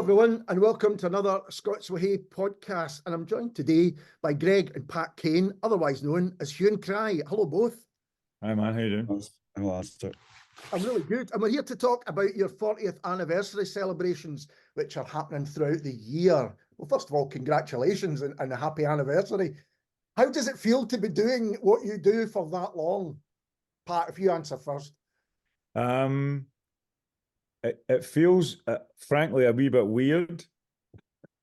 everyone, and welcome to another Scots Whay Hae podcast. And I'm joined today by Greg and Pat Kane, otherwise known as Hue and Cry. Hello, both. Hi, man. How you doing? Hello, Alistair. I'm really good. And we're here to talk about your 40th anniversary celebrations, which are happening throughout the year. Well, first of all, congratulations and a happy anniversary. How does it feel to be doing what you do for that long? Pat, if you answer first. It feels, frankly, a wee bit weird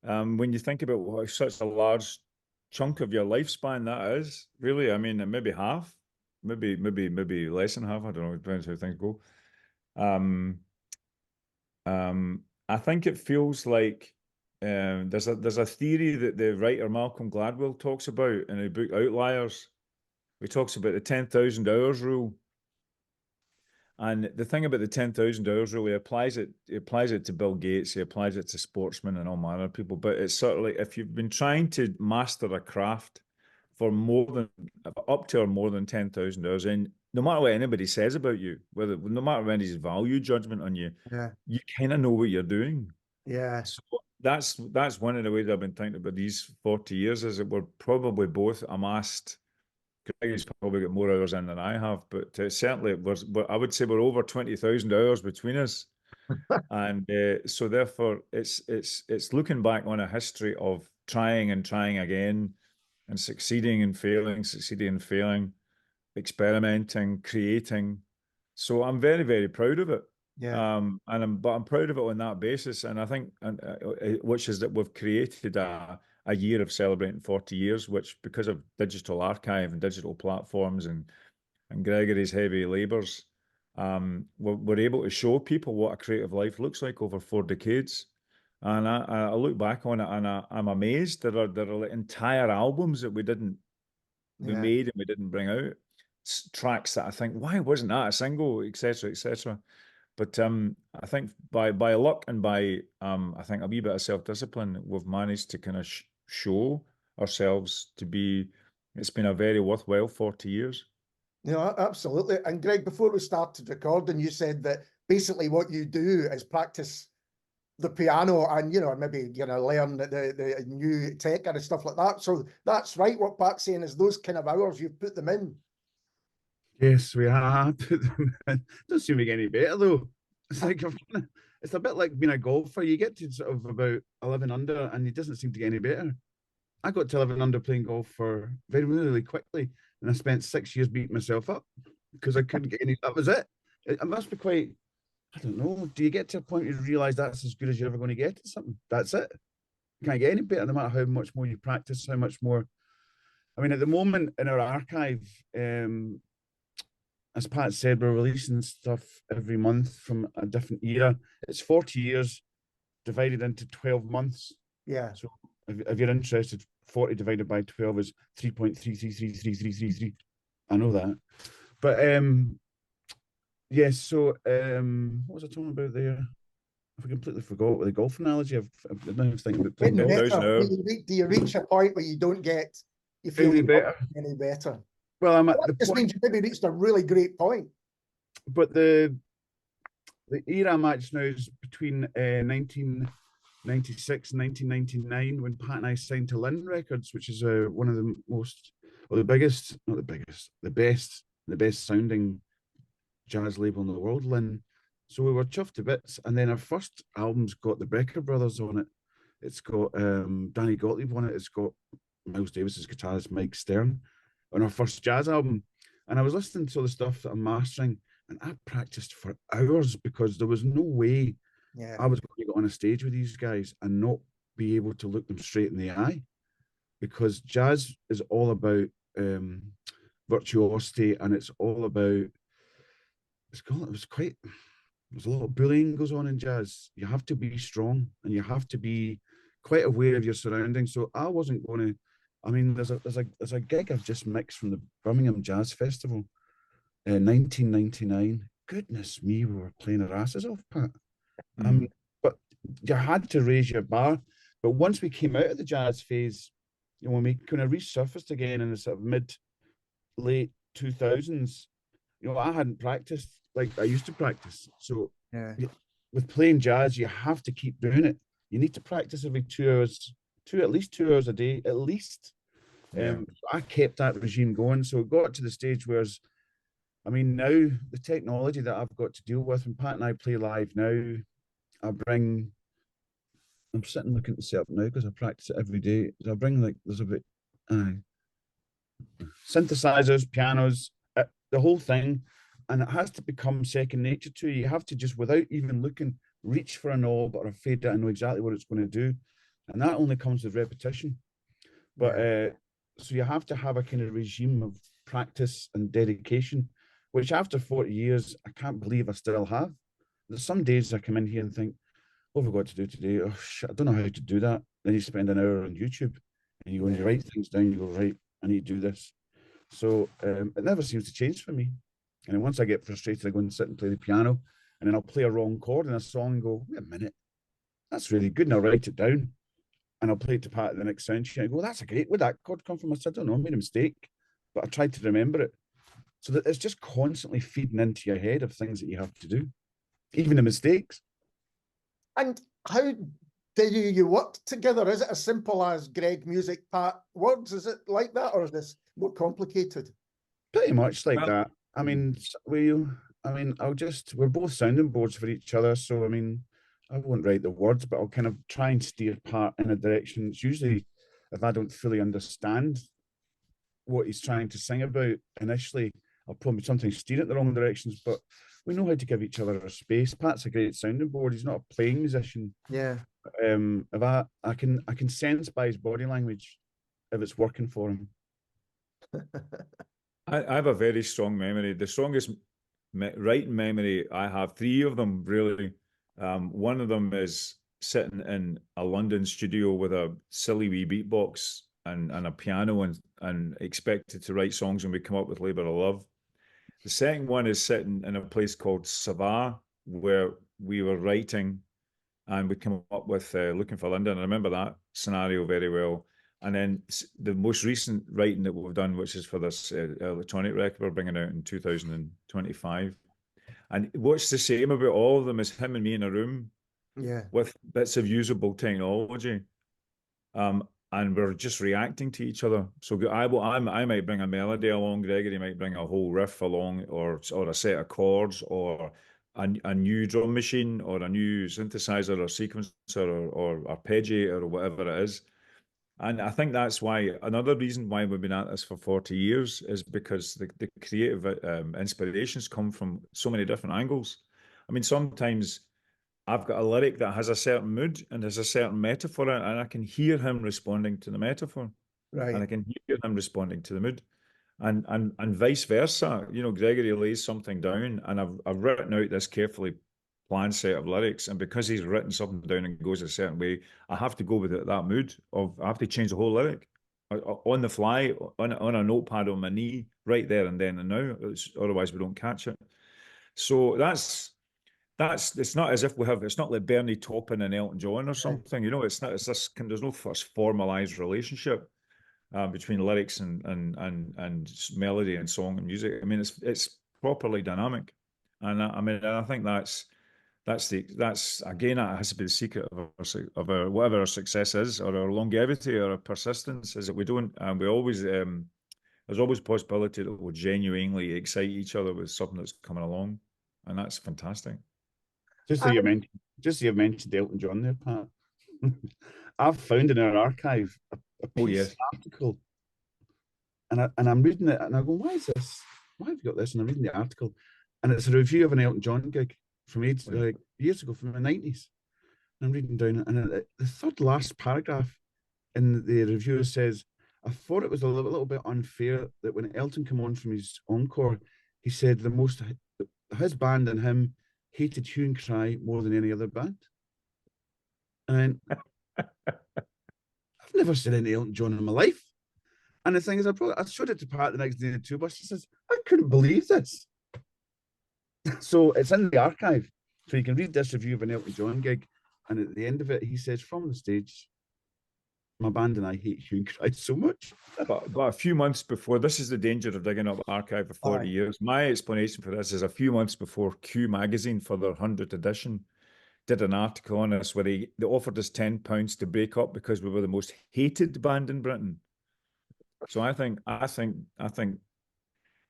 when you think about what such a large chunk of your lifespan that is. Really, I mean, maybe half, maybe less than half. I don't know. It depends how things go. I think it feels like there's a theory that the writer Malcolm Gladwell talks about in a book Outliers. He talks about the 10,000 hours rule. And the thing about the 10,000 hours really applies it to Bill Gates, he applies it to sportsmen and all manner of people. But it's sort of like if you've been trying to master a craft for up to or more than 10,000 hours, and no matter what anybody says about you, no matter anybody's value judgment on you, you kind of know what you're doing. Yeah. So that's one of the ways I've been thinking about these 40 years is that we're probably both amassed. Greg's probably got more hours in than I have, but certainly I would say we're over 20,000 hours between us. And so therefore it's looking back on a history of trying and trying again and succeeding and failing, experimenting, creating. So I'm very, very proud of it. Yeah. I'm proud of it on that basis. And I think, which is that we've created a year of celebrating 40 years, which because of digital archive and digital platforms and Gregory's heavy labours, we're able to show people what a creative life looks like over 4 decades. And I look back on it and I'm amazed. There are like entire albums that we made and we didn't bring out. Tracks that I think, why wasn't that a single, etc., etc. But I think by luck and by I think a wee bit of self-discipline, we've managed to kind of show ourselves to be. It's been a very worthwhile 40 years. Yeah, absolutely. And Greg, before we started recording, you said that basically what you do is practice the piano and maybe learn the new tech and stuff like that. So that's right. What Pat's saying is those kind of hours you've put them in. Yes, we have put them in. Doesn't seem to get any better though. It's like it's a bit like being a golfer. You get to sort of about 11 under, and it doesn't seem to get any better. I got to 11 under playing golf for really quickly, and I spent 6 years beating myself up because I couldn't get any. That was it. It must be quite. I don't know. Do you get to a point where you realise that's as good as you're ever going to get at something? That's it. You can't get any better, no matter how much more you practice, how much more. I mean, at the moment in our archive, as Pat said, we're releasing stuff every month from a different era. It's 40 years divided into 12 months. Yeah. So if you're interested, 40 divided by 12 is 3.333333. I know that. But yes, so what was I talking about there? I completely forgot with the golf analogy. I've been thinking about playing golf. Do you reach a point where you feel any better? Any better? Well, I'm at the point. Means you maybe reached a really great point. But the era I'm at now is between 1996 and 1999 when Pat and I signed to Lynn Records, which is one of the most, or the biggest, not the biggest, the best sounding jazz label in the world, Lynn. So we were chuffed to bits. And then our first album's got the Brecker Brothers on it. It's got Danny Gottlieb on it. It's got Miles Davis's guitarist Mike Stern on our first jazz album. And I was listening to all the stuff that I'm mastering, and I practiced for hours because there was no way I was going to go on a stage with these guys and not be able to look them straight in the eye, because jazz is all about virtuosity, and it's all about there's a lot of bullying goes on in jazz. You have to be strong and you have to be quite aware of your surroundings. So I wasn't going to. I mean, there's a gig I've just mixed from the Birmingham Jazz Festival, 1999. Goodness me, we were playing our asses off, Pat. But you had to raise your bar. But once we came out of the jazz phase, when we kind of resurfaced again in the sort of late 2000s, I hadn't practiced like I used to practice. So with playing jazz, you have to keep doing it. you need to practice every 2 hours, at least 2 hours a day, at least. Yeah. I kept that regime going. So it got to the stage where, I mean, now the technology that I've got to deal with, when Pat and I play live now, I'm sitting looking to set up now because I practice it every day. I bring like, there's a bit, synthesizers, pianos, the whole thing. And it has to become second nature to you. You have to just, without even looking, reach for a knob or a fader and know exactly what it's going to do. And that only comes with repetition. But so you have to have a kind of regime of practice and dedication, which after 40 years, I can't believe I still have. There's some days I come in here and think, what have I got to do today? Oh, shit, I don't know how to do that. Then you spend an hour on YouTube and you go and you write things down, you go, right, I need to do this. So it never seems to change for me. And then once I get frustrated, I go and sit and play the piano, and then I'll play a wrong chord in a song and go, wait a minute, that's really good. And I'll write it down and I'll play it to Pat at the next sound sheet. I go, that's a great, where'd that chord come from? I said, I don't know, I made a mistake, but I tried to remember it. So that it's just constantly feeding into your head of things that you have to do, even the mistakes. And how do you work together? Is it as simple as Greg, music, Pat, words? Is it like that, or is this more complicated? Pretty much like Well, that. I mean, we're both sounding boards for each other. So, I mean, I won't write the words, but I'll kind of try and steer Pat in a direction. It's usually, if I don't fully understand what he's trying to sing about initially, I'll probably sometimes steer it the wrong directions, but we know how to give each other a space. Pat's a great sounding board. He's not a playing musician. Yeah. If I can sense by his body language if it's working for him. I have a very strong memory. The strongest writing memory I have, three of them really. One of them is sitting in a London studio with a silly wee beatbox and a piano and expected to write songs, and we come up with Labour of Love. The second one is sitting in a place called Savah, where we were writing and we come up with Looking for London. I remember that scenario very well. And then the most recent writing that we've done, which is for this electronic record we're bringing out in 2025. And what's the same about all of them is him and me in a room with bits of usable technology. And we're just reacting to each other. So I might bring a melody along, Gregory might bring a whole riff along, or a set of chords, or a new drum machine, or a new synthesizer or sequencer or arpeggiator or whatever it is. And I think that's why, another reason why we've been at this for 40 years is because the creative inspirations come from so many different angles. I mean, sometimes I've got a lyric that has a certain mood and has a certain metaphor in it, and I can hear him responding to the metaphor. Right. And I can hear him responding to the mood. And vice versa. You know, Gregory lays something down, and I've written out this carefully planned set of lyrics, and because he's written something down and goes a certain way, I have to go with it, that mood of I have to change the whole lyric on the fly, on a notepad on my knee, right there and then and now. Otherwise we don't catch it. So that's it's not as if it's not like Bernie Taupin and Elton John or something, you know. It's not, it's this, there's no first formalized relationship between lyrics and melody and song and music. I mean, it's properly dynamic, and I think that's again, that has to be the secret of our whatever our success is, or our longevity, or our persistence, is that we don't, we always, there's always a possibility that we'll genuinely excite each other with something that's coming along, and that's fantastic. Just so you mentioned Elton John there, Pat. I've found in our archive a piece article, and I'm reading it, and I go, why is this? Why have you got this? And I'm reading the article, and it's a review of an Elton John gig from like years ago, from the 90s. And I'm reading down, and the third last paragraph in the review says, I thought it was a little bit unfair that when Elton came on from his encore, he said his band and him hated Hue and Cry more than any other band. And I've never said any Elton John in my life. And the thing is, I showed it to Pat the next day in the tour bus. She says, I couldn't believe this. So it's in the archive. So you can read this review of an Elton John gig. And at the end of it, he says, from the stage, my band and I hate Hue and Cry so much. But a few months before, this is the danger of digging up archive for 40 years. My explanation for this is a few months before Q magazine, for their 100th edition, did an article on us where they offered us £10 to break up because we were the most hated band in Britain. So I think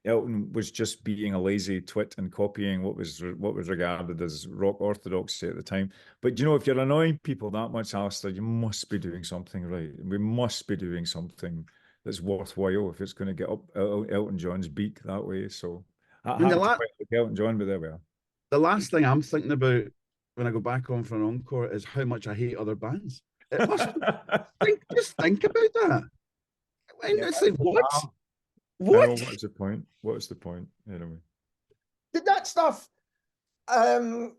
Elton was just being a lazy twit and copying what was regarded as rock orthodoxy at the time. But you know, if you're annoying people that much, Alistair, you must be doing something right. We must be doing something that's worthwhile if it's going to get up Elton John's beak that way. So I mean, happen to quite like Elton John, but there we are. the last thing I'm thinking about when I go back on for an encore is how much I hate other bands. It must just think about that. And Yeah, it's like, what? I know, What? what's the point? What's the point? Anyway. Did that stuff, you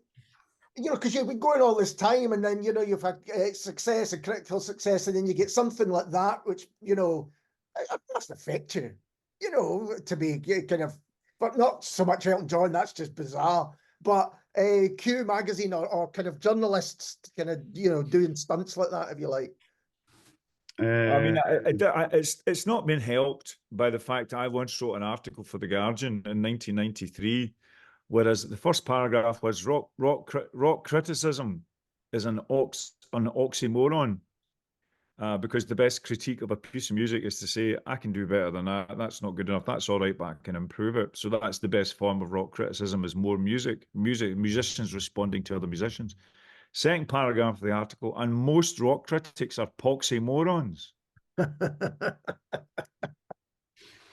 know, because you've been going all this time, and then, you know, you've had success and critical success, and then you get something like that, which, you know, it must affect you, you know, to be kind of, but not so much Elton John, that's just bizarre. But Q magazine or kind of journalists kind of, you know, doing stunts like that, if you like. I mean, it's not been helped by the fact I once wrote an article for The Guardian in 1993, whereas the first paragraph was rock criticism is an oxymoron, because the best critique of a piece of music is to say, I can do better than that. That's not good enough. That's all right, but I can improve it. So that's the best form of rock criticism, is more musicians responding to other musicians. Second paragraph of the article, and most rock critics are poxy morons. But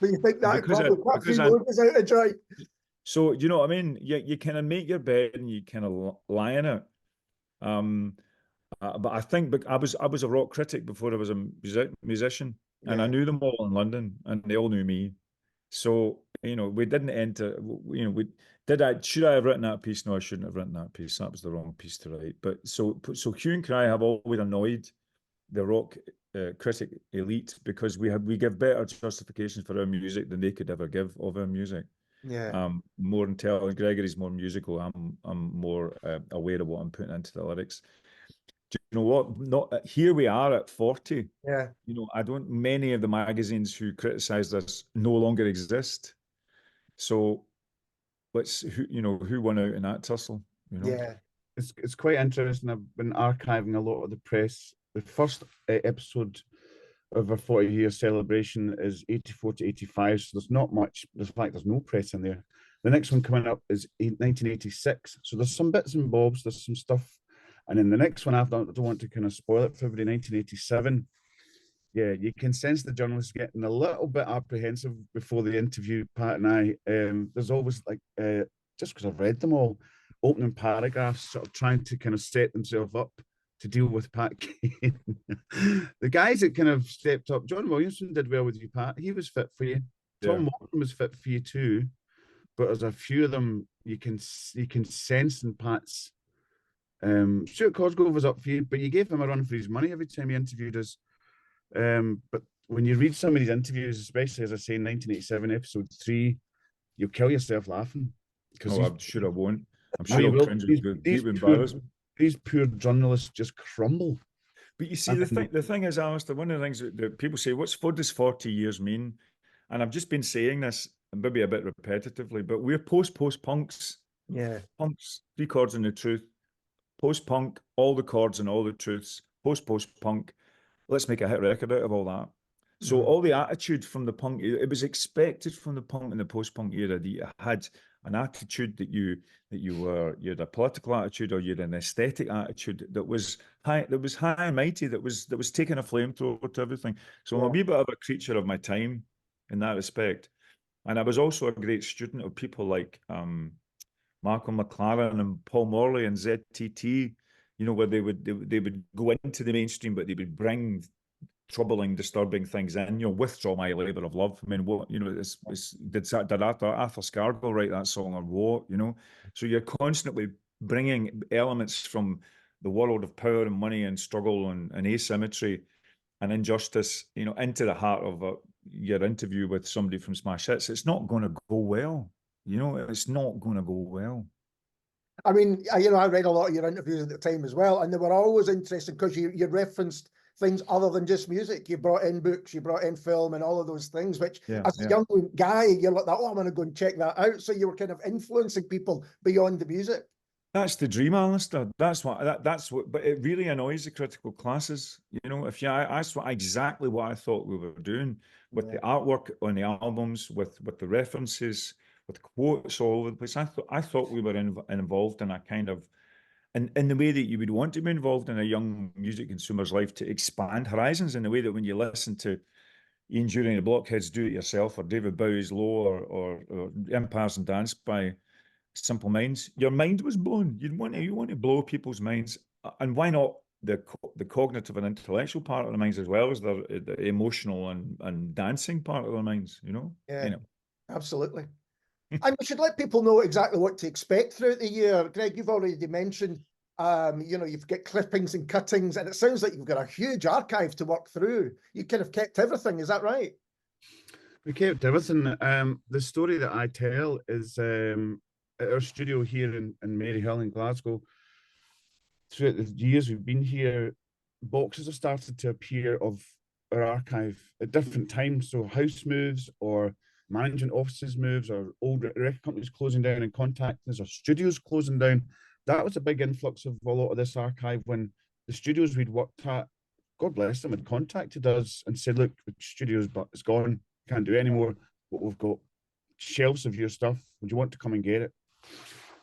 you think that Because probably quite a few more goes out of joint. So, you know what I mean? You kind of make your bed and you kind of lie in it. But I think I was a rock critic before I was a musician, and I knew them all in London, and they all knew me. So, you know, we didn't enter. You know, should I have written that piece? No, I shouldn't have written that piece. That was the wrong piece to write. But so Hue and Cry have always annoyed the rock critic elite because we give better justifications for our music than they could ever give of our music. Yeah. More intelligent. Gregory's more musical. I'm more aware of what I'm putting into the lyrics. Do you know what? Not here we are at 40. Yeah. You know, many of the magazines who criticized us no longer exist. So who won out in that tussle? You know? Yeah. It's quite interesting. I've been archiving a lot of the press. The first episode of our 40-year celebration is 84 to 85, so there's not much. In fact, there's no press in there. The next one coming up is 1986, so there's some bits and bobs, there's some stuff. And then the next one, I don't want to kind of spoil it, February 1987. Yeah, you can sense the journalists getting a little bit apprehensive before the interview, Pat and I. There's always like, just because I've read them all, opening paragraphs, sort of trying to kind of set themselves up to deal with Pat Kane. The guys that kind of stepped up, John Williamson did well with you, Pat. He was fit for you. Tom Morton was fit for you too. But there's a few of them you can sense in Pat's. Stuart Cosgrove was up for you, but you gave him a run for his money every time he interviewed us. But when you read some of these interviews, especially as I say, 1987 episode 3, you'll kill yourself laughing. I'm sure I won't. I'm sure I'll cringe and be embarrassed. These poor journalists just crumble. But you see, the thing is, Alistair, one of the things that people say, what does 40 years mean? And I've just been saying this, maybe a bit repetitively, but we're post-punks. Yeah. Punks, 3 chords and the truth. Post-punk, all the chords and all the truths. Post-punk. Let's make a hit record out of all that. So all the attitude from the punk, it was expected from the punk and the post-punk era that you had an attitude that you had a political attitude, or you had an aesthetic attitude that was high and mighty, that was taking a flamethrower to everything. So I'm a wee bit of a creature of my time in that respect. And I was also a great student of people like Malcolm McLaren and Paul Morley and ZTT, you know, where they would go into the mainstream, but they would bring troubling, disturbing things in, you know, Withdraw My Labour of Love. I mean, what, you know, did Arthur Scargill write that song or what, you know? So you're constantly bringing elements from the world of power and money and struggle and asymmetry and injustice, you know, into the heart of your interview with somebody from Smash Hits. It's not going to go well. You know, it's not going to go well. I mean, you know, I read a lot of your interviews at the time as well, and they were always interesting because you referenced things other than just music. You brought in books, you brought in film, and all of those things, which as a young guy, you're like, oh, I'm going to go and check that out. So you were kind of influencing people beyond the music. That's the dream, Alistair. That's what, but it really annoys the critical classes. You know, if you, that's what exactly what I thought we were doing with the Yeah. artwork on the albums, with the references, with quotes all over the place. I thought we were involved in a kind of in the way that you would want to be involved in a young music consumer's life to expand horizons in the way that when you listen to Ian Dury and the Blockheads Do It Yourself or David Bowie's Low or Empires and Dance by Simple Minds, your mind was blown. You want to blow people's minds, and why not the cognitive and intellectual part of the minds as well as the emotional and dancing part of their minds. Yeah, You know. absolutely. And we should let people know exactly what to expect throughout the year. Greg, you've already mentioned, you've got clippings and cuttings, and it sounds like you've got a huge archive to work through. You kind of kept everything, is that right? We kept everything. The story that I tell is at our studio here in Maryhill in Glasgow. Throughout the years we've been here, boxes have started to appear of our archive at different times. So house moves or management offices moves or old record companies closing down and contacting us or studios closing down. That was a big influx of a lot of this archive when the studios we'd worked at, God bless them, had contacted us and said, look, the studio's but it's gone, can't do it anymore, but we've got shelves of your stuff. Would you want to come and get it?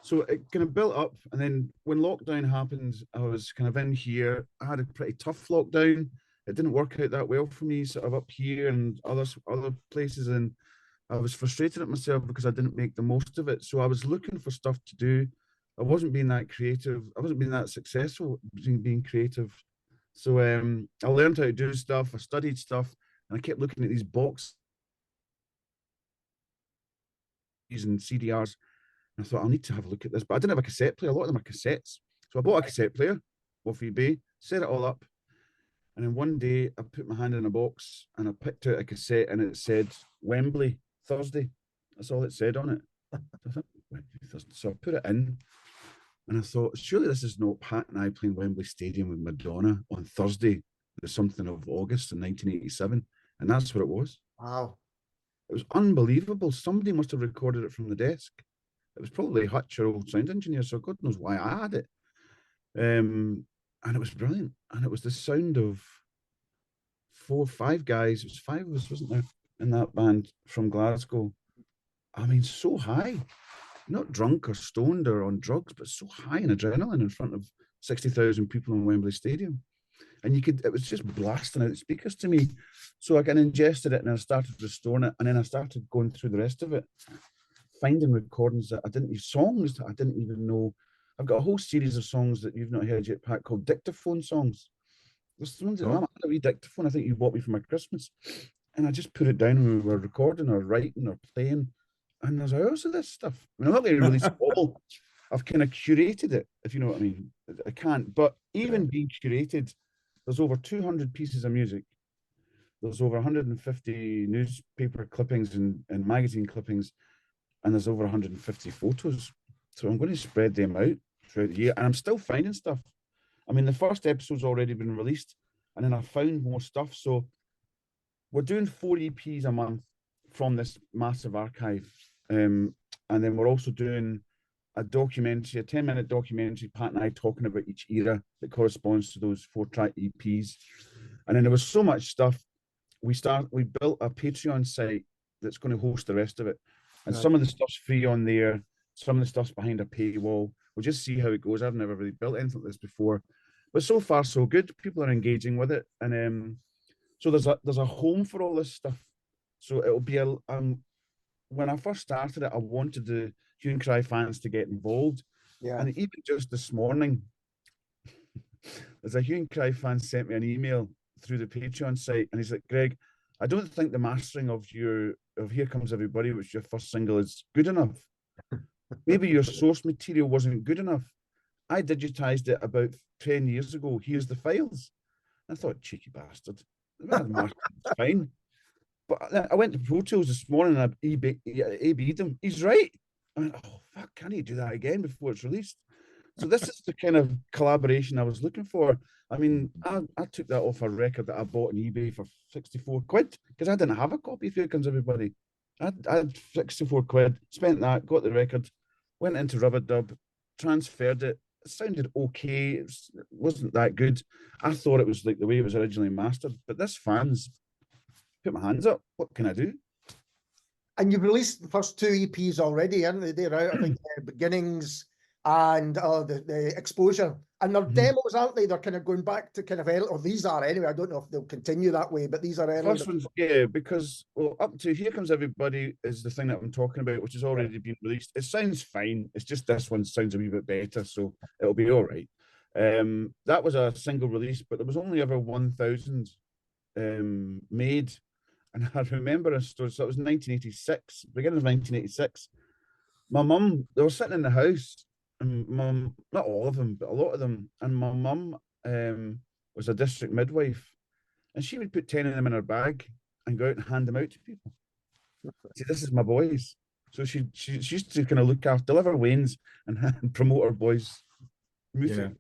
So it kind of built up, and then when lockdown happened, I was kind of in here. I had a pretty tough lockdown. It didn't work out that well for me, sort of up here and other places, and I was frustrated at myself because I didn't make the most of it. So I was looking for stuff to do. I wasn't being that creative. I wasn't being that successful being creative. So I learned how to do stuff. I studied stuff, and I kept looking at these boxes and CDRs. I thought, I'll need to have a look at this. But I didn't have a cassette player. A lot of them are cassettes. So I bought a cassette player off eBay, set it all up. And then one day I put my hand in a box and I picked out a cassette and it said Wembley, Thursday. That's all it said on it. So I put it in and I thought, surely this is not Pat and I playing Wembley Stadium with Madonna on Thursday, the something of August in 1987. And that's what it was. Wow. It was unbelievable. Somebody must have recorded it from the desk. It was probably Hutch, our old sound engineer, so God knows why I had it. And it was brilliant. And it was the sound of 4 or 5 guys. It was 5 of us, wasn't there, in that band from Glasgow. I mean, so high, not drunk or stoned or on drugs, but so high in adrenaline in front of 60,000 people in Wembley Stadium. And it was just blasting out the speakers to me. So I kind of ingested it and I started restoring it. And then I started going through the rest of it, finding recordings that songs that I didn't even know. I've got a whole series of songs that you've not heard yet, Pat, called dictaphone songs. There's songs that I had a wee dictaphone I think you bought me for my Christmas. And I just put it down when we were recording or writing or playing. And there's hours of this stuff. I mean, I'm not going to release it all. I've kind of curated it, if you know what I mean. I can't. But even being curated, there's over 200 pieces of music. There's over 150 newspaper clippings and magazine clippings. And there's over 150 photos. So I'm going to spread them out throughout the year. And I'm still finding stuff. I mean, the first episode's already been released. And then I found more stuff. So we're doing 4 EPs a month from this massive archive. And then we're also doing a documentary, a 10-minute documentary, Pat and I talking about each era that corresponds to those 4-track EPs. And then there was so much stuff. We built a Patreon site that's going to host the rest of it. And some of the stuff's free on there. Some of the stuff's behind a paywall. We'll just see how it goes. I've never really built anything like this before. But so far, so good. People are engaging with it. And so there's a home for all this stuff. So it'll be when I first started it, I wanted the Hue and Cry fans to get involved. Yeah. And even just this morning, there's a Hue and Cry fan sent me an email through the Patreon site. And he's like, Greg, I don't think the mastering of Here Comes Everybody, which is your first single, is good enough. Maybe your source material wasn't good enough. I digitized it about 10 years ago. Here's the files. I thought, cheeky bastard. It's fine. But I went to Pro Tools this morning and I AB'd him. He's right. I went, oh, fuck, can he do that again before it's released? So this is the kind of collaboration I was looking for. I mean, I took that off a record that I bought on eBay for 64 quid because I didn't have a copy of Here Comes Everybody. I had 64 quid, spent that, got the record, went into Rubber Dub, transferred it. It sounded okay. It wasn't that good. I thought it was like the way it was originally mastered. But this fans, put my hands up. What can I do? And you've released the first 2 EPs already, haven't they? They're out, I think, Beginnings and the Exposure. And they're demos, aren't they? They're kind of going back to kind of early, or these are anyway. I don't know if they'll continue that way, but these are early. First one's, yeah, because, well, up to Here Comes Everybody is the thing that I'm talking about, which has already been released. It sounds fine. It's just this one sounds a wee bit better, so it'll be all right. That was a single release, but there was only ever 1,000 made. And I remember a story, so it was 1986, beginning of 1986. My mum, they were sitting in the house, and mum, not all of them, but a lot of them, and my mum was a district midwife, and she would put 10 of them in her bag and go out and hand them out to people. See, this is my boys. So she used to kind of look after, deliver Wayne's and promote her boys' music.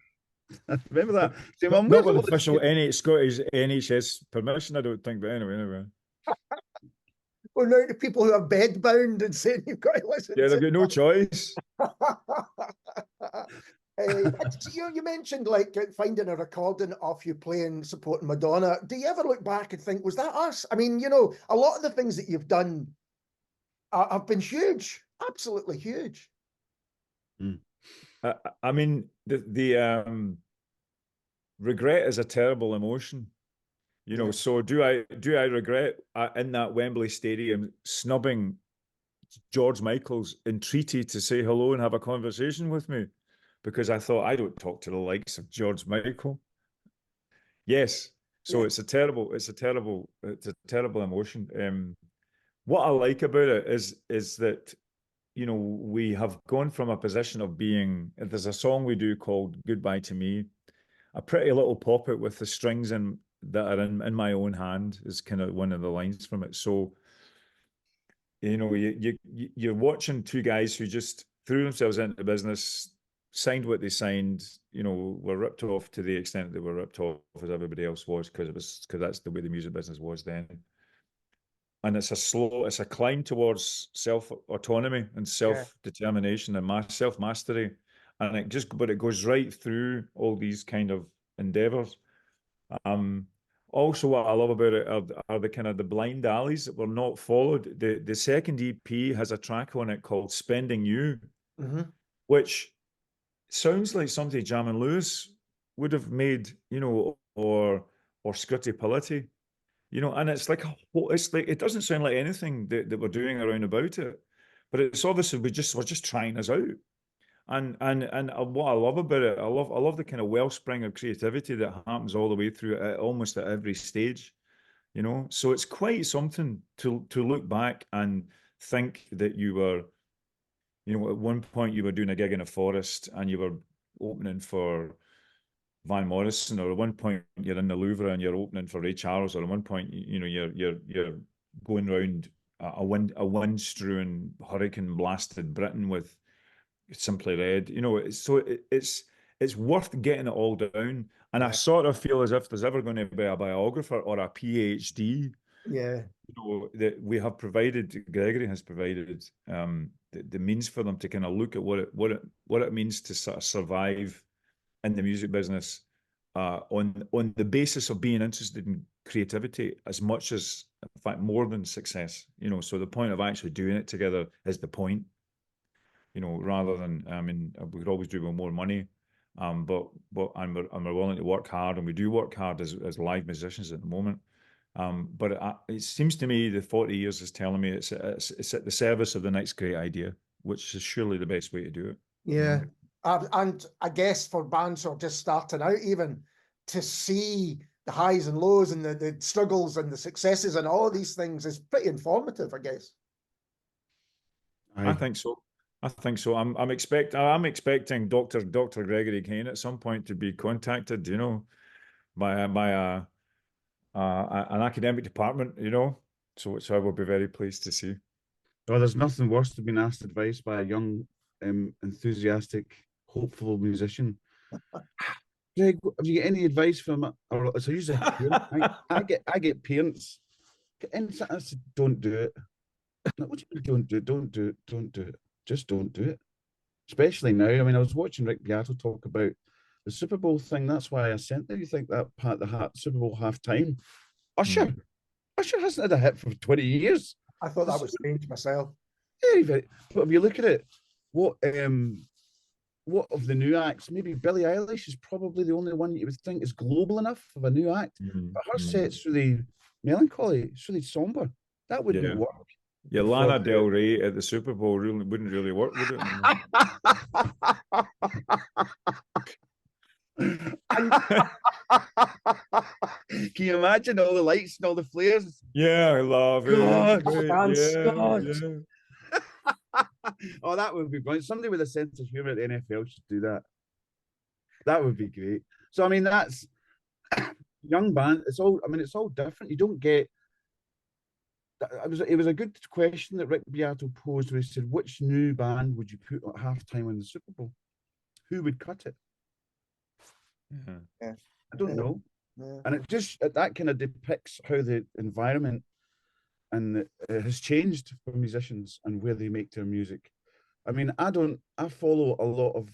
Yeah. Remember that? See, not with official Scottish NHS permission, I don't think, but anyway. Well, now to people who are bedbound and saying you've got to listen. Yeah, they've got no choice. You mentioned like finding a recording of you playing, supporting Madonna. Do you ever look back and think, was that us? I mean, you know, a lot of the things that you've done have been huge, absolutely huge. I mean, the regret is a terrible emotion. You know, so do I regret in that Wembley Stadium snubbing George Michael's entreaty to say hello and have a conversation with me? Because I thought, I don't talk to the likes of George Michael. Yes. So it's a terrible emotion. What I like about it is that, you know, we have gone from a position of being, there's a song we do called Goodbye to Me, a pretty little pop-it with the strings that are in my own hand is kind of one of the lines from it. So, you know, you're watching two guys who just threw themselves into business, signed what they signed, you know, were ripped off to the extent they were ripped off as everybody else was, because that's the way the music business was then. And it's a climb towards self-autonomy and self-determination and self-mastery. And but it goes right through all these kind of endeavors. Also, what I love about it are the kind of the blind alleys that were not followed. The second EP has a track on it called Spending You, which sounds like something Jam and Lewis would have made, you know, or Scritti Politti, you know, and it's like it doesn't sound like anything that we're doing around about it, but it's obviously we're just trying this out. And what I love about it, I love the kind of wellspring of creativity that happens all the way through almost at every stage, you know. So it's quite something to look back and think that you were, you know, at one point you were doing a gig in a forest and you were opening for Van Morrison, or at one point you're in the Louvre and you're opening for Ray Charles, or at one point you know you're going around a wind-strewn, hurricane-blasted Britain with Simply Red, you know. So it's worth getting it all down. And I sort of feel as if there's ever going to be a biographer or a PhD, you know, that we have provided, Gregory has provided the means for them to kind of look at what it means to sort of survive in the music business on the basis of being interested in creativity as much as, in fact, more than success, you know. So the point of actually doing it together is the point, you know, rather than, I mean, we could always do with more money, but we're willing to work hard, and we do work hard as live musicians at the moment. But it seems to me the 40 years is telling me it's at the service of the next great idea, which is surely the best way to do it. Yeah. And I guess for bands who are just starting out, even to see the highs and lows and the struggles and the successes and all of these things is pretty informative, I guess. I think so. I'm expecting Dr. Gregory Kane at some point to be contacted, you know, by an academic department, you know. So I will be very pleased to see. Well, there's nothing worse than being asked advice by a young, enthusiastic, hopeful musician. Greg, have you got any advice from? Or so usually I get parents. And I said, don't do it. What do you mean don't do it? Don't do it. Don't do it. Just don't do it. especially now. I mean, I was watching Rick Beato talk about the Super Bowl thing. That's why I sent there. You think that Pat the Super Bowl halftime? Usher, Usher hasn't had a hit for 20 years. I thought that was strange myself. Very, very. But if you look at it, what of the new acts? Maybe Billie Eilish is probably the only one you would think is global enough of a new act. But her set's really melancholy. It's really somber. That wouldn't work. Yeah, Lana Del Rey at the Super Bowl wouldn't really work, would it? Can you imagine all the lights and all the flares? Yeah, I love it. Yeah. Oh, that would be brilliant. Somebody with a sense of humor at the NFL should do that. That would be great. So, I mean, that's young band. It's all different. You don't get. It was a good question that Rick Beato posed, where he said, which new band would you put at halftime in the Super Bowl? Who would cut it? Yeah. I don't know. Yeah. And that kind of depicts how the environment and has changed for musicians and where they make their music. I mean, I follow a lot of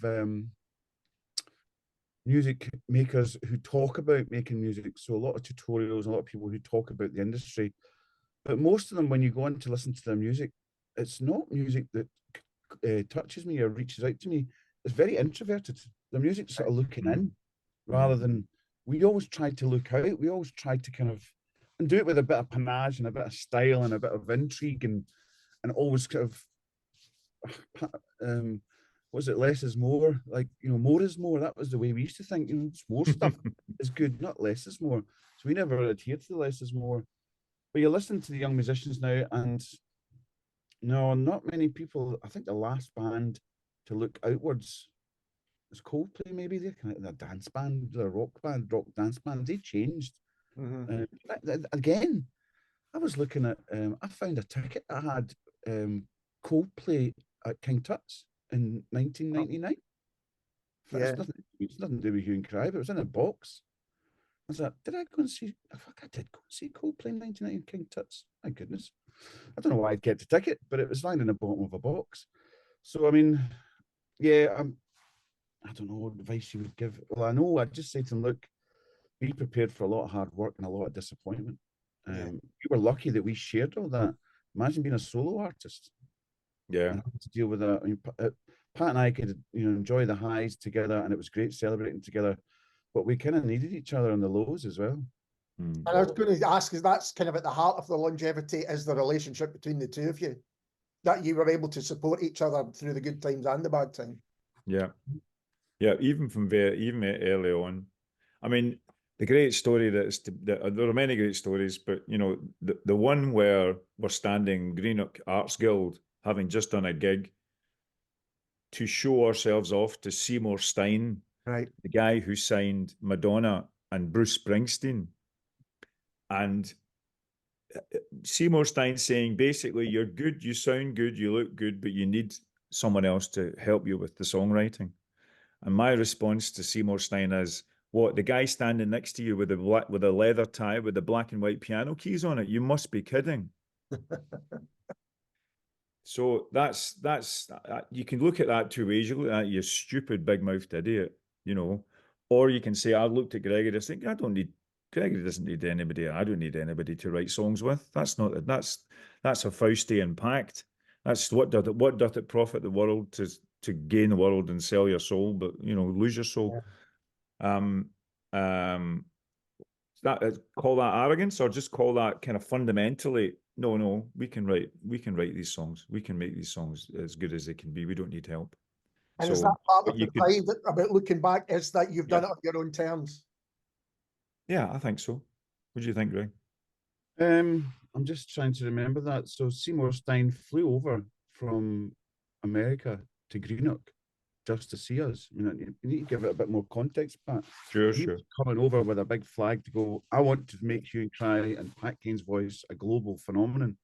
music makers who talk about making music. So a lot of tutorials, a lot of people who talk about the industry. But most of them, when you go in to listen to their music, it's not music that touches me or reaches out to me. It's very introverted. The music's sort of looking in, rather than, we always tried to look out. We always tried to kind of, and do it with a bit of panache and a bit of style and a bit of intrigue, and always kind of, was it less is more? Like, more is more. That was the way we used to think. More stuff is good, not less is more. So we never adhered to the less is more. But you listen to the young musicians now, and no, not many people. I think the last band to look outwards is Coldplay. Maybe they're kind of a dance band, a rock dance band. They changed. Again, I was looking at. I found a ticket. I had Coldplay at King Tut's in 1999. Yeah. It's nothing to do with Hue and Cry, but it was in a box. I was like, did I go and see? Fuck, I did go and see Coldplay in 1999 King Tut's. My goodness. I don't know why I'd get the ticket, but it was lying in the bottom of a box. So, I mean, yeah, I don't know what advice you would give. Well, I know I'd just say to them, look, be prepared for a lot of hard work and a lot of disappointment. We were lucky that we shared all that. Imagine being a solo artist. Yeah. And having to deal with that. I mean, Pat and I could, enjoy the highs together, and it was great celebrating together. But we kind of needed each other on the lows as well. And I was going to ask, is that's kind of at the heart of the longevity, is the relationship between the two of you, that you were able to support each other through the good times and the bad times? Yeah. Even early on. I mean, the great story there are many great stories, but the one where we're standing Greenock Arts Guild, having just done a gig, to show ourselves off to Seymour Stein, right, the guy who signed Madonna and Bruce Springsteen, and Seymour Stein saying, basically, you're good, you sound good, you look good, but you need someone else to help you with the songwriting. And my response to Seymour Stein is, what, the guy standing next to you with a leather tie with the black and white piano keys on it? You must be kidding. So that's you can look at that two ways. You look at that, you stupid big-mouthed idiot, or you can say, I looked at Gregory, I think, Gregory doesn't need anybody. I don't need anybody to write songs with. That's a Faustian pact. That's what doth it profit the world to gain the world and sell your soul, but lose your soul. Yeah. Call that arrogance, or just call that kind of fundamentally, no, we can write these songs. We can make these songs as good as they can be. We don't need help. And is that part of the pride about looking back, is that you've done it on your own terms? Yeah, I think so. What do you think, Greg? I'm just trying to remember that. So Seymour Stein flew over from America to Greenock just to see us. I mean, you need to give it a bit more context, Pat. Sure. Coming over with a big flag to go, I want to make Hue and Cry and Pat Kane's voice a global phenomenon.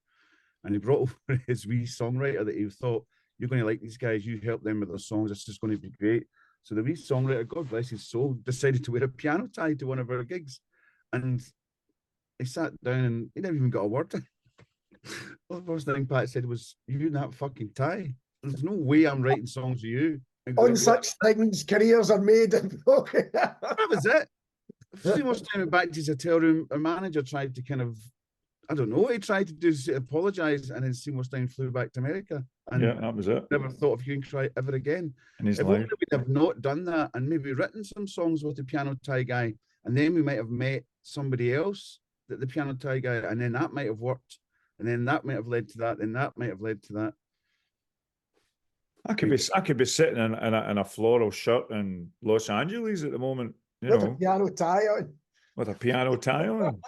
And he brought over his wee songwriter that he thought, you're going to like these guys, you help them with their songs, this is going to be great. So the wee songwriter, God bless his soul, decided to wear a piano tie to one of our gigs. And he sat down and he never even got a word in. Well, the first thing Pat said was, you and that fucking tie. There's no way I'm writing songs for you. On such things, careers are made. That was it. Seymour Stein went back to his hotel room. A manager tried to kind of, I don't know what he tried to do, is apologise, and then Seymour Stein flew back to America. And Yeah, that was it. never thought of Hue and Cry ever again. In his If life. only we'd have not done that and maybe written some songs with the piano tie guy, and then we might have met somebody else that the piano tie guy, and then that might have worked, and then that might have led to that, and that might have led to that. I could be sitting in a floral shirt in Los Angeles at the moment, you With a know, piano tie on. with a piano tie on.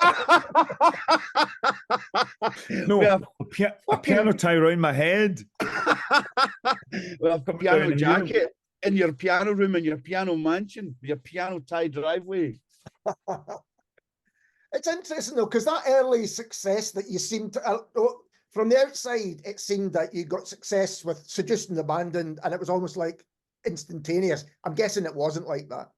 We No, have a piano tie around my head. a piano jacket in your piano room, in your piano mansion, your piano tie driveway. It's interesting though, because that early success that you seem to, from the outside, it seemed that you got success with Seducing the Band, and it was almost like instantaneous. I'm guessing it wasn't like that.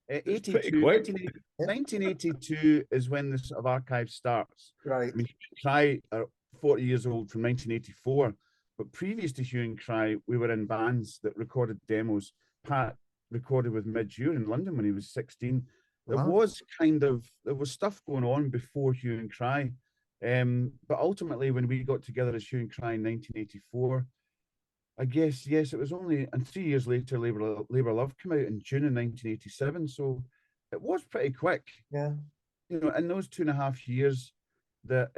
1982 is when the sort of archive starts. Right. I mean, Hue and Cry are 40 years old from 1984, but previous to Hue and Cry, we were in bands that recorded demos. Pat recorded with Midge Ure in London when he was 16. There was stuff going on before Hue and Cry. But ultimately, when we got together as Hue and Cry in 1984, I guess, yes, it was only, and 3 years later, Labour Love came out in June of 1987. So it was pretty quick. Yeah. You know, in those 2.5 years that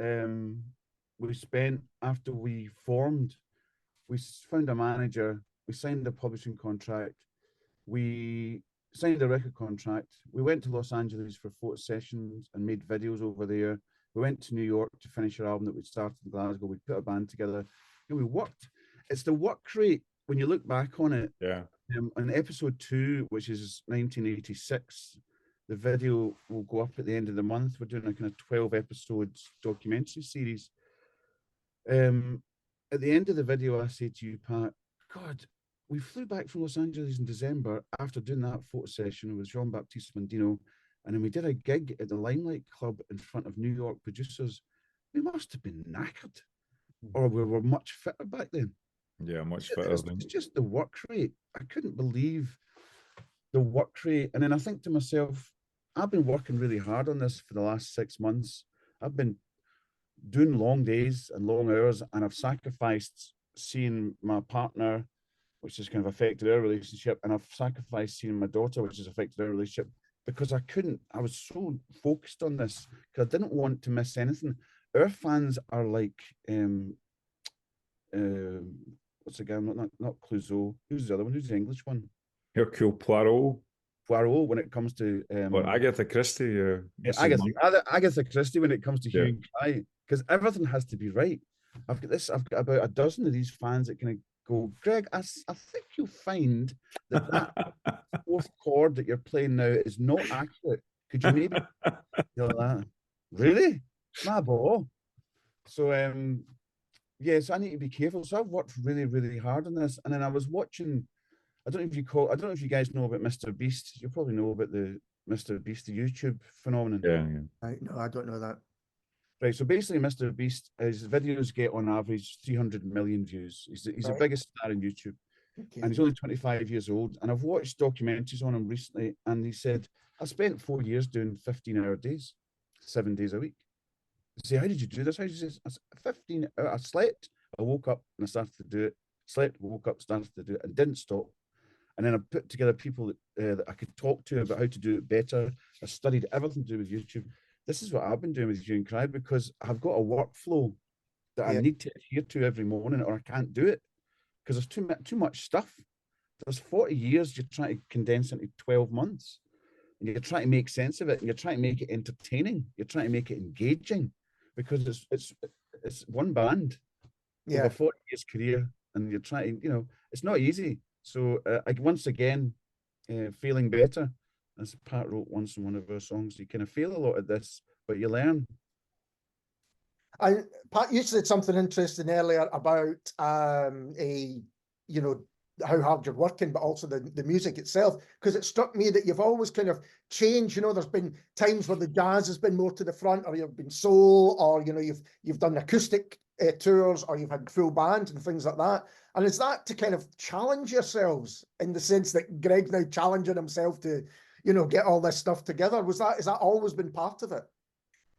we spent after we formed, we found a manager, we signed a publishing contract, we signed a record contract, we went to Los Angeles for photo sessions and made videos over there. We went to New York to finish our album that we'd started in Glasgow. We put a band together and we worked. It's the work rate when you look back on it. Yeah. On episode 2, which is 1986, the video will go up at the end of the month. We're doing a kind of 12 episodes documentary series. At the end of the video, I say to you, Pat, God, we flew back from Los Angeles in December after doing that photo session with Jean-Baptiste Mondino, and then we did a gig at the Limelight Club in front of New York producers. We must have been knackered, or we were much fitter back then. Yeah, much fitter. It's just the work rate. I couldn't believe the work rate. And then I think to myself, I've been working really hard on this for the last 6 months. I've been doing long days and long hours, and I've sacrificed seeing my partner, which has kind of affected our relationship, and I've sacrificed seeing my daughter, which has affected our relationship, because I was so focused on this because I didn't want to miss anything. Our fans are like, what's the guy? Not Clouseau. Who's the other one? Who's the English one? Hercule Poirot. Poirot when it comes to Or Agatha Christie. Agatha Christie when it comes to Hue Yeah. and Cry, because everything has to be right. I've got about a dozen of these fans that kind of go, Greg, I think you'll find that fourth chord that you're playing now is not accurate. Could you maybe you know that? Really? My ball. So yes, I need to be careful. So I've worked really, really hard on this. And then I was watching, I don't know if you guys know about Mr. Beast. You probably know about the Mr. Beast, the YouTube phenomenon. Yeah. No, I don't know that. Right, so basically Mr. Beast, his videos get on average 300 million views. He's the biggest star on YouTube. Okay. And he's only 25 years old. And I've watched documentaries on him recently, and he said, I spent 4 years doing 15-hour days, 7 days a week. I say, how did you do this? How did you do this? 15 hours. I slept, I woke up and I started to do it. Slept, woke up, started to do it, and didn't stop. And then I put together people that I could talk to about how to do it better. I studied everything to do with YouTube. This is what I've been doing with Hue and Cry, because I've got a workflow that I need to adhere to every morning, or I can't do it because there's too much stuff. There's 40 years you're trying to condense into 12 months, and you're trying to make sense of it, and you're trying to make it entertaining. You're trying to make it engaging, because it's one band over 40 years career, and you're trying, it's not easy. So once again, feeling better. As Pat wrote once in one of our songs, you kind of feel a lot of this, but you learn. Pat, you said something interesting earlier about how hard you're working, but also the music itself. Because it struck me that you've always kind of changed. You know, there's been times where the jazz has been more to the front, or you've been soul, or you know, you've done acoustic tours, or you've had full bands and things like that. And is that to kind of challenge yourselves in the sense that Greg's now challenging himself to, you know, get all this stuff together? Is that always been part of it?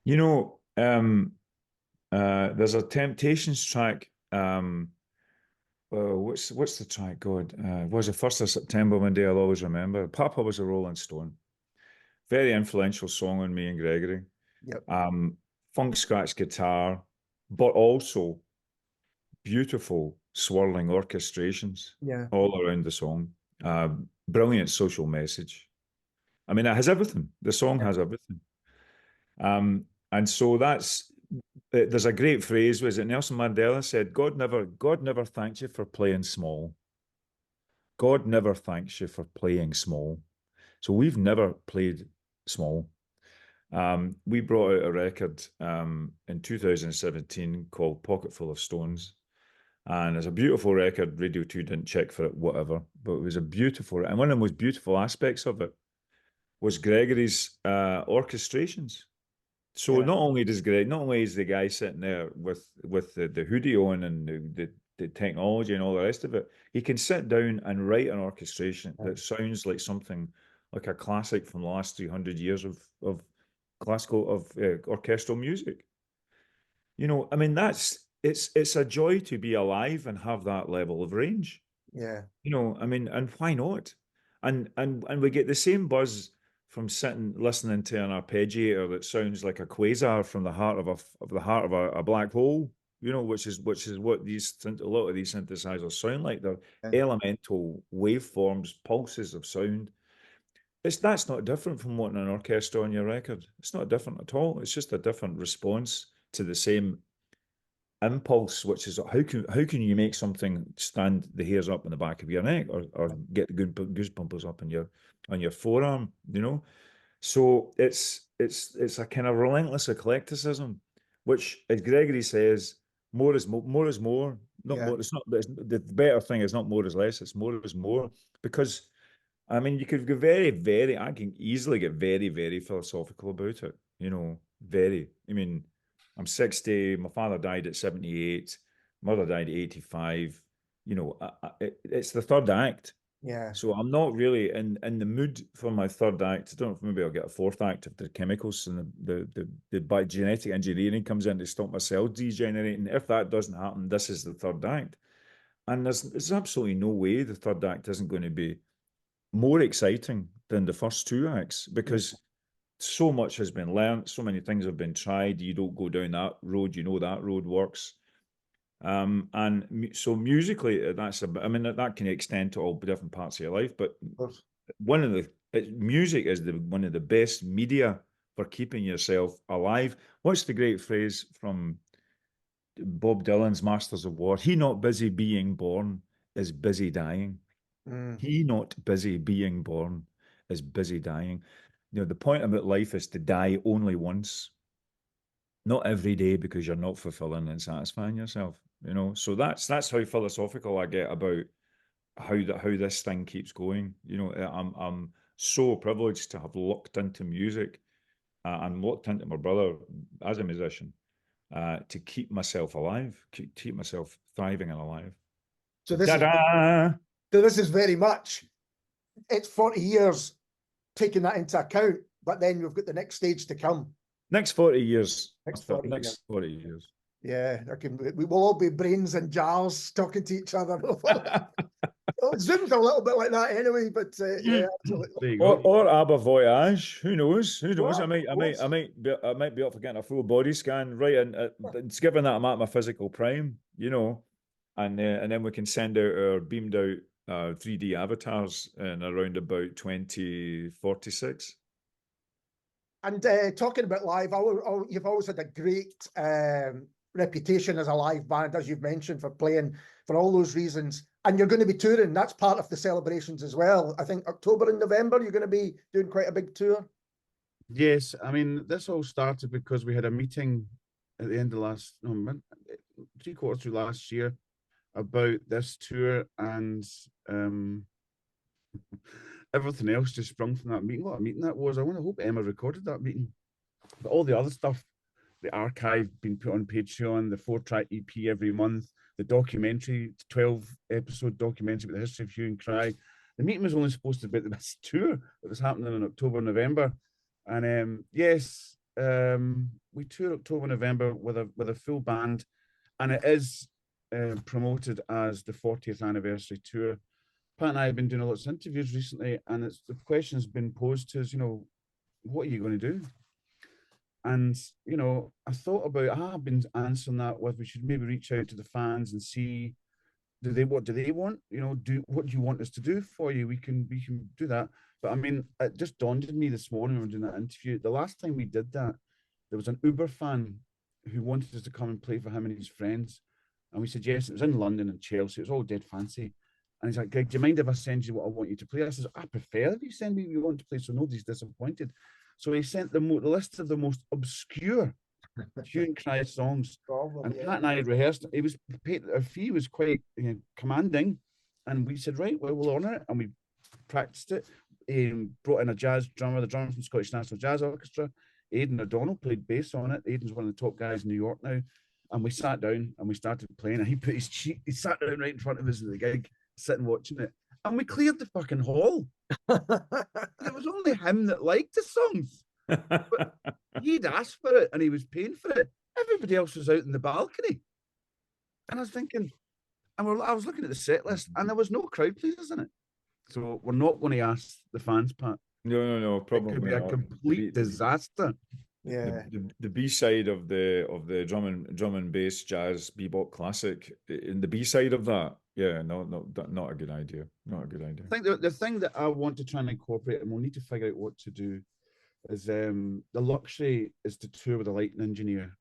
You know, there's a Temptations track. What's the track? God, it was the 1st of September. One day I'll always remember. Papa was a Rolling Stone. Very influential song on me and Gregory. Yep. Funk scratch guitar, but also beautiful swirling orchestrations Yeah. all around the song. Brilliant social message. I mean, it has everything. The song has everything. And so there's a great phrase, was it Nelson Mandela said, God never thanks you for playing small. God never thanks you for playing small. So we've never played small. We brought out a record in 2017 called Pocket Full of Stones. And it's a beautiful record. Radio 2 didn't check for it, whatever. But it was a beautiful, and one of the most beautiful aspects of it was Gregory's orchestrations. So Yeah. not only is the guy sitting there with the hoodie on and the technology and all the rest of it, he can sit down and write an orchestration that sounds like something like a classic from the last 300 years of orchestral music. You know, I mean, it's a joy to be alive and have that level of range. Yeah. You know, I mean, and why not? And we get the same buzz from sitting listening to an arpeggiator that sounds like a quasar from the heart of a black hole. You know, which is what a lot of these synthesizers sound like. They're elemental waveforms, pulses of sound. That's not different from wanting an orchestra on your record. It's not different at all. It's just a different response to the same impulse, which is how can you make something stand the hairs up in the back of your neck, or get the good goosebumpers up on your forearm, you know? So it's a kind of relentless eclecticism, which, as Gregory says, more is more. Not more. It's not. The better thing is not more is less. It's more is more, because I mean, you could go I can easily get very, very philosophical about it. You know, very. I mean, I'm 60. My father died at 78. Mother died at 85. You know, it's the third act. Yeah. So I'm not really in the mood for my third act. I don't know if maybe I'll get a fourth act if the chemicals and the genetic engineering comes in to stop my cells degenerating. If that doesn't happen, this is the third act. And there's absolutely no way the third act isn't going to be more exciting than the first two acts, because so much has been learned, so many things have been tried. You don't go down that road, you know that road works. So musically, I mean, that can extend to all different parts of your life, but music is one of the best media for keeping yourself alive. What's the great phrase from Bob Dylan's Masters of War? He not busy being born is busy dying. He not busy being born is busy dying. You know, the point about life is to die only once, not every day, because you're not fulfilling and satisfying yourself. You know, so that's how philosophical I get about how this thing keeps going. You know, I'm so privileged to have looked into music and looked into my brother as a musician to keep myself alive, keep myself thriving and alive. So this is very much, it's 40 years taking that into account, but then we've got the next stage to come. Next 40 years. Next 40 years. Yeah, we will all be brains and jars talking to each other. Zoom's a little bit like that anyway, but yeah, absolutely. Or Abba Voyage. Who knows? Who knows? Well, I might be up for getting a full body scan, right? And it's given that I'm at my physical prime, you know, and then we can send out our beamed out 3D avatars in around about 2046. And talking about live, you've always had a great reputation as a live band, as you've mentioned, for playing for all those reasons. And you're going to be touring. That's part of the celebrations as well. I think October and November, you're going to be doing quite a big tour. Yes, I mean, this all started because we had a meeting at the end of 3/4 through last year about this tour, and everything else just sprung from that meeting. What a meeting that was. I want to hope Emma recorded that meeting. But all the other stuff, the archive being put on Patreon, the 4-track EP every month, the documentary, 12-episode documentary about the history of Hue and Cry. The meeting was only supposed to be about this tour that was happening in October, November. And yes, we tour October, November with a full band, and it is promoted as the 40th anniversary tour. Pat and I have been doing lots of interviews recently, and the question's been posed to us, what are you going to do? And, I thought about, I have been answering that with, we should maybe reach out to the fans and see, what do they want? What do you want us to do for you? We can do that. But I mean, it just dawned on me this morning when we were doing that interview. The last time we did that, there was an Uber fan who wanted us to come and play for him and his friends. And we said, yes, it was in London and Chelsea. It was all dead fancy. And he's like, Greg, do you mind if I send you what I want you to play? I says, I prefer if you send me what you want to play so nobody's disappointed. So he sent the list of the most obscure Hue and Cry songs. And Pat and I had rehearsed. He was paid, our fee was quite commanding. And we said, right, well, we'll honour it. And we practiced it. Brought in a jazz drummer, the drummer from Scottish National Jazz Orchestra. Aidan O'Donnell played bass on it. Aidan's one of the top guys in New York now. And we sat down and we started playing. And he put his cheek, he sat down right in front of us at the gig, sitting watching it. And we cleared the fucking hall. It was only him that liked the songs. But he'd asked for it and he was paying for it. Everybody else was out in the balcony. And I was thinking, I was looking at the set list and there was no crowd pleasers in it. So we're not going to ask the fans, Pat. No, probably it could be a complete disaster. Yeah. The B side of the drum and bass jazz bebop classic, in the B side of that, not a good idea. Not a good idea. I think the thing that I want to try and incorporate, and we'll need to figure out what to do, is the luxury is to tour with a lighting engineer.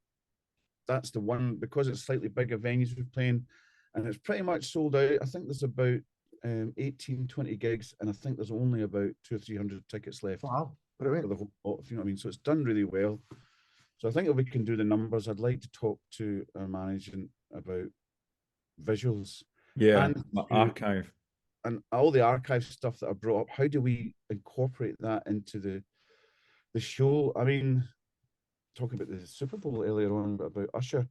That's the one, because it's slightly bigger venues we're playing, and it's pretty much sold out. I think there's about 18, 20 gigs, and I think there's only about 200 or 300 tickets left. Wow, brilliant. For the whole lot, if you know what I mean. So it's done really well. So I think if we can do the numbers, I'd like to talk to our management about visuals. Yeah, and archive. And all the archive stuff that I brought up, how do we incorporate that into the show? I mean, talking about the Super Bowl earlier on, about Usher,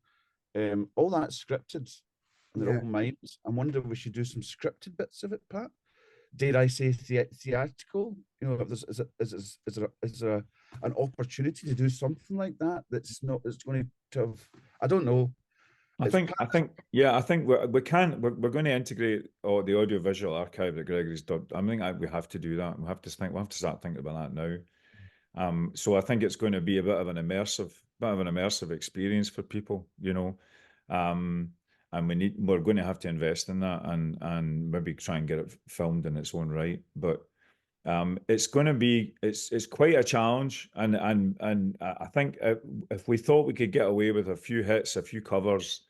all that's scripted, and they're all mimes. I'm wondering if we should do some scripted bits of it, Pat. Dare I say theatrical? Is there an opportunity to do something like that? That's going to have, I don't know. I think we're going to integrate the audio visual archive that Gregory's done. I think we have to do that. We have to start thinking about that now. So I think it's going to be a bit of an immersive experience for people, and we're going to have to invest in that and maybe try and get it filmed in its own right. But it's going to be it's quite a challenge, and I think if we thought we could get away with a few hits, a few covers,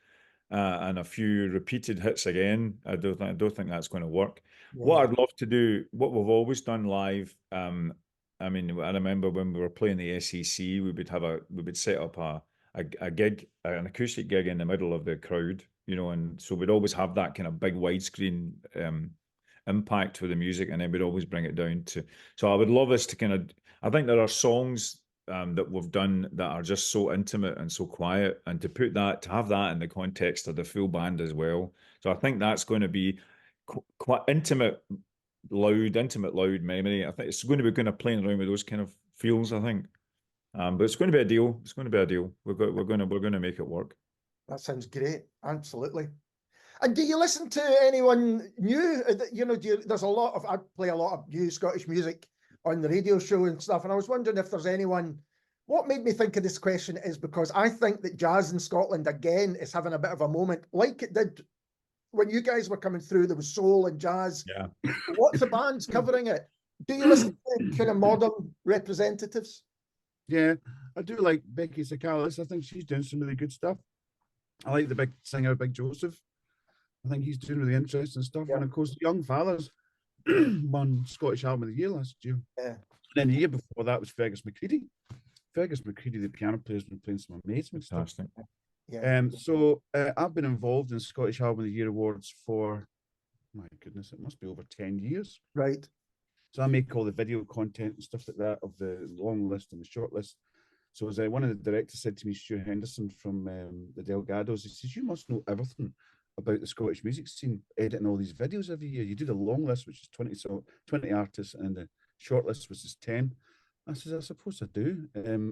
and a few repeated hits again, I don't think that's going to work. Yeah. What I'd love to do, what we've always done live, I mean, I remember when we were playing the SEC, we would set up a gig, an acoustic gig in the middle of the crowd, and so we'd always have that kind of big widescreen impact with the music, and then we'd always bring it down to. So I would love us to I think there are songs that we've done that are just so intimate and so quiet, and to have that in the context of the full band as well. So I think that's going to be quite intimate, loud memory. I think it's going to be playing around with those kind of feels, I think. But it's going to be a deal. It's going to be a deal. We're going to make it work. That sounds great. Absolutely. And do you listen to anyone new? There's a lot of, I play a lot of new Scottish music on the radio show and stuff, and I was wondering if there's anyone. What made me think of this question is because I think that jazz in Scotland again is having a bit of a moment, like it did when you guys were coming through. There was soul and jazz. Yeah. Lots of bands covering it. Do you listen to kind of modern representatives? Yeah, I do like Becky Sakalis. I think she's doing some really good stuff. I like the big singer, Big Joseph. I think he's doing really interesting stuff. Yeah. And of course, Young Fathers won Scottish Album of the Year last year. Yeah. And then the year before that was Fergus McCready. Fergus McCready, the piano player, has been playing some amazing stuff. Yeah. So I've been involved in Scottish Album of the Year awards for, my goodness, it must be over 10 years. Right. So I make all the video content and stuff like that of the long list and the short list. So as one of the directors said to me, Stu Henderson from the Delgados, he says, you must know everything about the Scottish music scene, editing all these videos every year. You do the long list, which is 20 artists, and the short list, which is 10. I says, I suppose I do.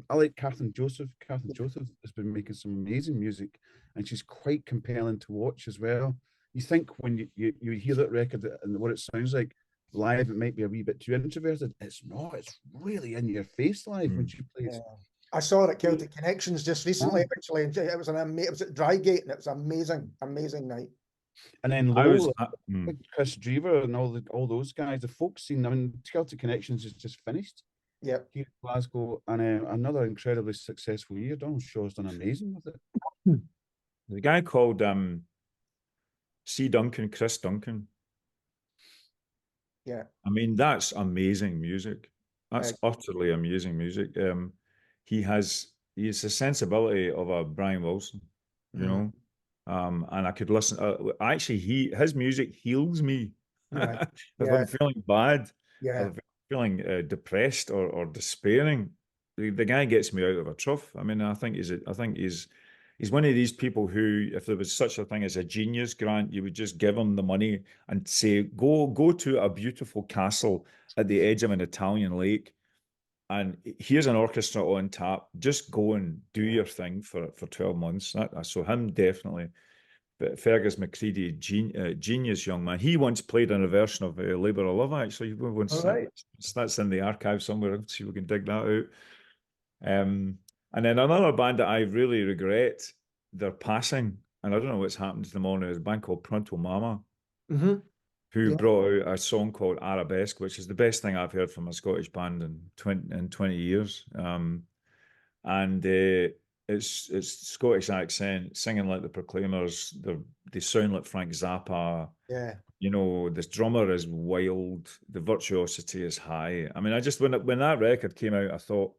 I like Catherine Joseph. Catherine Joseph has been making some amazing music, and she's quite compelling to watch as well. You think when you hear that record and what it sounds like live, it might be a wee bit too introverted. It's not. It's really in your face live when she plays. Yeah. I saw it at Celtic Connections just recently, Oh. actually, and it was it was at Drygate, and it was amazing, amazing night. And then I was, Chris Drever and all those guys, the folk scene. I mean, Celtic Connections is just finished. Yep. Here in Glasgow, and another incredibly successful year. Donald Shaw's done amazing with it. there's a guy called Chris Duncan. Yeah. I mean, that's amazing music. That's utterly amazing music. He has a sensibility of a Brian Wilson, you know. And I could listen. Actually, his music heals me. Right. If I'm feeling bad, Yeah. or if I'm feeling depressed or despairing, the guy gets me out of a trough. I mean, I think he's one of these people who, if there was such a thing as a genius grant, you would just give him the money and say, go to a beautiful castle at the edge of an Italian lake, and here's an orchestra on tap. Just go and do your thing for 12 months. So him, definitely. But Fergus McCready, genius young man. He once played in a version of Labour of Love, actually. That's in the archive somewhere. Let's see if we can dig that out. And then another band that I really regret their passing, and I don't know what's happened to them all now, is a band called Pronto Mama, who brought out a song called Arabesque, which is the best thing I've heard from a Scottish band in 20 years. And it's Scottish accent, singing like the Proclaimers. They sound like Frank Zappa. Yeah. You know, this drummer is wild. The virtuosity is high. I mean, I just when that record came out, I thought,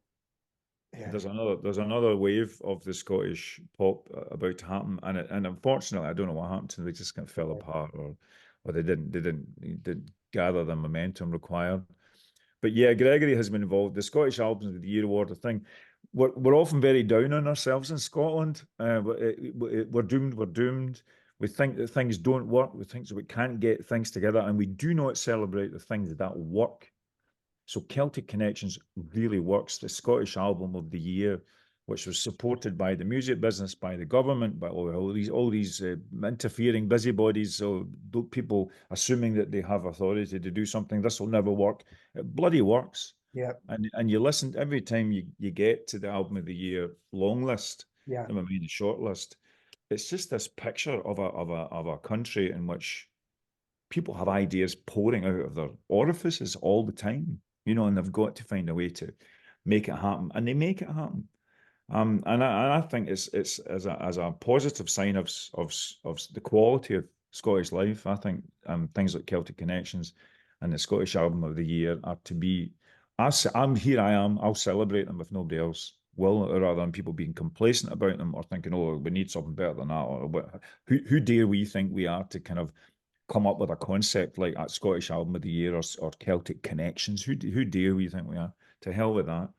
there's another wave of the Scottish pop about to happen, and unfortunately, I don't know what happened to them. They just kind of fell apart, or they didn't gather the momentum required. But yeah, Gregory has been involved. The Scottish Albums of the Year award, I think, we're often very down on ourselves in Scotland. We're doomed. We're doomed. We think that things don't work. We think that we can't get things together, and we do not celebrate the things that work. So Celtic Connections really works. The Scottish Album of the Year, which was supported by the music business, by the government, by all these interfering busybodies, so people assuming that they have authority to do something. This will never work. It bloody works. Yeah. And you listen every time you get to the Album of the Year long list. Yeah. I mean the short list. It's just this picture of a country in which people have ideas pouring out of their orifices all the time. You know, and they've got to find a way to make it happen, and they make it happen. And I think it's as a positive sign of the quality of Scottish life. I think things like Celtic Connections and the Scottish Album of the Year are to be. I'm here. I am. I'll celebrate them if nobody else will, rather than people being complacent about them or thinking, "Oh, we need something better than that." Or what? Who dare we think we are to kind of come up with a concept like a Scottish Album of the Year or Celtic Connections? Who dare we think we are? To hell with that.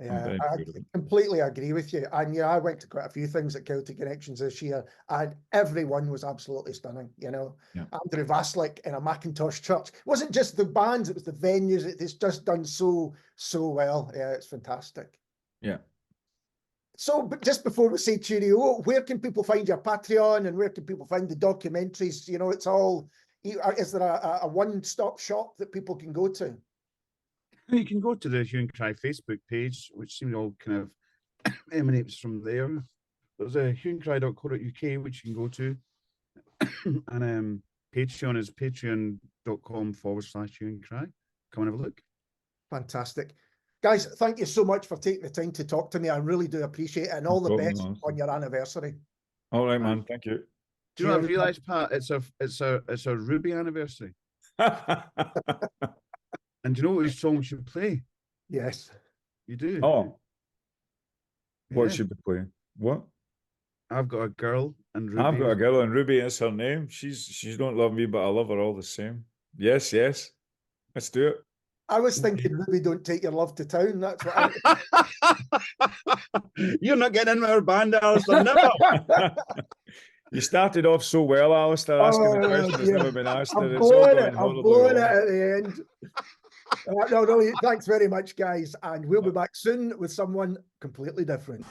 Yeah, I completely agree with you. And I went to quite a few things at Celtic Connections this year, and everyone was absolutely stunning. Andrew Vaslick in a Macintosh church. It wasn't just the bands, it was the venues. It's just done so well. Yeah, it's fantastic. Yeah. So, but just before we say cheerio, where can people find your Patreon, and where can people find the documentaries? It's all, is there a one-stop shop that people can go to? You can go to the Hue and Cry Facebook page, which seems all kind of emanates from there. There's a hueandcry.co.uk, which you can go to. And Patreon is patreon.com/Hue and Cry. Come and have a look. Fantastic. Guys, thank you so much for taking the time to talk to me. I really do appreciate it, and all the best on your anniversary. All right, man. Thank you. Do you know what I realised, Pat? It's a Ruby anniversary. And do you know what song we should play? Yes. You do? Oh. What Yeah. should we play? What? I've got a girl, and Ruby. I've got a girl, and Ruby is her name. She don't love me, but I love her all the same. Yes, yes. Let's do it. I was thinking, Ruby, don't take your love to town. That's what You're not getting in with our band, Alistair. Never. You started off so well, Alistair, asking the Oh, question that's dear. never been asked. I'm And it's all blowing going it. I'm horribly blowing it wrong. at the end. No, really, thanks very much, guys. And we'll be back soon with someone completely different.